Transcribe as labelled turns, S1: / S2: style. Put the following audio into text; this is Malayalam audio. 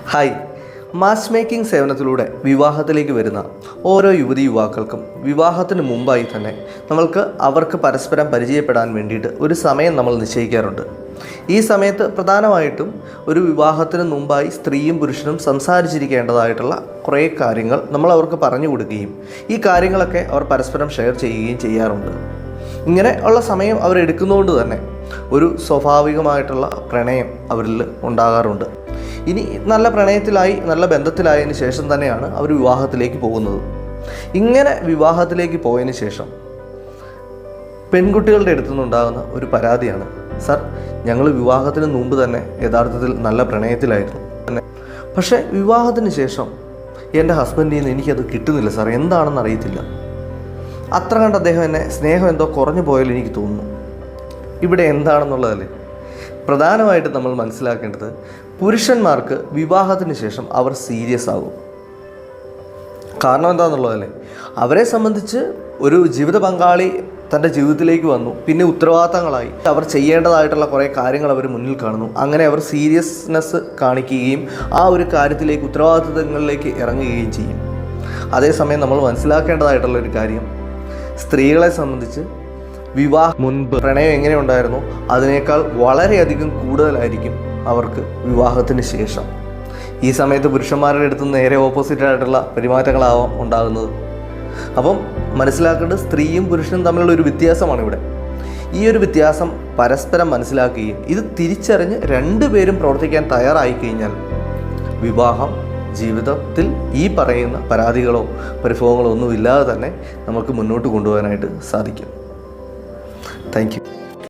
S1: ഹായ്, മാച്ച് മേക്കിംഗ് സേവനത്തിലൂടെ വിവാഹത്തിലേക്ക് വരുന്ന ഓരോ യുവതി യുവാക്കൾക്കും വിവാഹത്തിന് മുമ്പായി തന്നെ അവർക്ക് പരസ്പരം പരിചയപ്പെടാൻ വേണ്ടിയിട്ട് ഒരു സമയം നമ്മൾ നിശ്ചയിക്കാറുണ്ട്. ഈ സമയത്ത് പ്രധാനമായിട്ടും ഒരു വിവാഹത്തിന് മുമ്പായി സ്ത്രീയും പുരുഷനും സംസാരിച്ചിരിക്കേണ്ടതായിട്ടുള്ള കുറേ കാര്യങ്ങൾ നമ്മൾ അവർക്ക് പറഞ്ഞു കൊടുക്കുകയും ഈ കാര്യങ്ങളൊക്കെ അവർ പരസ്പരം ഷെയർ ചെയ്യുകയും ചെയ്യാറുണ്ട്. ഇങ്ങനെ ഉള്ള സമയം അവരെടുക്കുന്നതുകൊണ്ട് തന്നെ ഒരു സ്വാഭാവികമായിട്ടുള്ള പ്രണയം അവരിൽ ഉണ്ടാകാറുണ്ട്. ഇനി നല്ല പ്രണയത്തിലായി നല്ല ബന്ധത്തിലായതിന് ശേഷം തന്നെയാണ് അവർ വിവാഹത്തിലേക്ക് പോകുന്നത്. ഇങ്ങനെ വിവാഹത്തിലേക്ക് പോയതിന് ശേഷം പെൺകുട്ടികളുടെ അടുത്തു നിന്നുണ്ടാകുന്ന ഒരു പരാതിയാണ്, സർ, ഞങ്ങൾ വിവാഹത്തിന് മുമ്പ് തന്നെ യഥാർത്ഥത്തിൽ നല്ല പ്രണയത്തിലായിരുന്നു, പക്ഷേ വിവാഹത്തിന് ശേഷം എൻ്റെ ഹസ്ബൻഡിൽ നിന്ന് എനിക്കത് കിട്ടുന്നില്ല സാർ, എന്താണെന്ന് അറിയത്തില്ല. അത്ര കണ്ട് അദ്ദേഹം എന്നെ സ്നേഹം എന്തോ കുറഞ്ഞു പോയാലും എനിക്ക് തോന്നുന്നു. ഇവിടെ എന്താണെന്നുള്ളതല്ലേ പ്രധാനമായിട്ട് നമ്മൾ മനസ്സിലാക്കേണ്ടത്. പുരുഷന്മാർക്ക് വിവാഹത്തിന് ശേഷം അവർ സീരിയസ് ആകും. കാരണം എന്താണെന്നുള്ളതല്ലേ, അവരെ സംബന്ധിച്ച് ഒരു ജീവിത പങ്കാളി തൻ്റെ ജീവിതത്തിലേക്ക് വന്നു, പിന്നെ ഉത്തരവാദിത്തങ്ങളായി അവർ ചെയ്യേണ്ടതായിട്ടുള്ള കുറേ കാര്യങ്ങൾ അവർ മുന്നിൽ കാണുന്നു. അങ്ങനെ അവർ സീരിയസ്നെസ് കാണിക്കുകയും ആ ഒരു കാര്യത്തിലേക്ക് ഉത്തരവാദിത്തങ്ങളിലേക്ക് ഇറങ്ങുകയും ചെയ്യും. അതേസമയം നമ്മൾ മനസ്സിലാക്കേണ്ടതായിട്ടുള്ളൊരു കാര്യം, സ്ത്രീകളെ സംബന്ധിച്ച് വിവാഹം മുൻപ് പ്രണയം എങ്ങനെ ഉണ്ടായിരുന്നോ അതിനേക്കാൾ വളരെയധികം കൂടുതലായിരിക്കും അവർക്ക് വിവാഹത്തിന് ശേഷം. ഈ സമയത്ത് പുരുഷന്മാരുടെ അടുത്ത് നേരെ ഓപ്പോസിറ്റായിട്ടുള്ള പെരുമാറ്റങ്ങളാവാം ഉണ്ടാകുന്നത്. അപ്പം മനസ്സിലാക്കേണ്ടത് സ്ത്രീയും പുരുഷനും തമ്മിലുള്ള ഒരു വ്യത്യാസമാണ് ഇവിടെ. ഈ ഒരു വ്യത്യാസം പരസ്പരം മനസ്സിലാക്കുകയും ഇത് തിരിച്ചറിഞ്ഞ് രണ്ടുപേരും പ്രവർത്തിക്കാൻ തയ്യാറായി കഴിഞ്ഞാൽ വിവാഹം ജീവിതത്തിൽ ഈ പറയുന്ന പരാതികളോ പരിഭവങ്ങളോ ഒന്നുമില്ലാതെ തന്നെ നമുക്ക് മുന്നോട്ട് കൊണ്ടുപോകാനായിട്ട് സാധിക്കും. Thank you.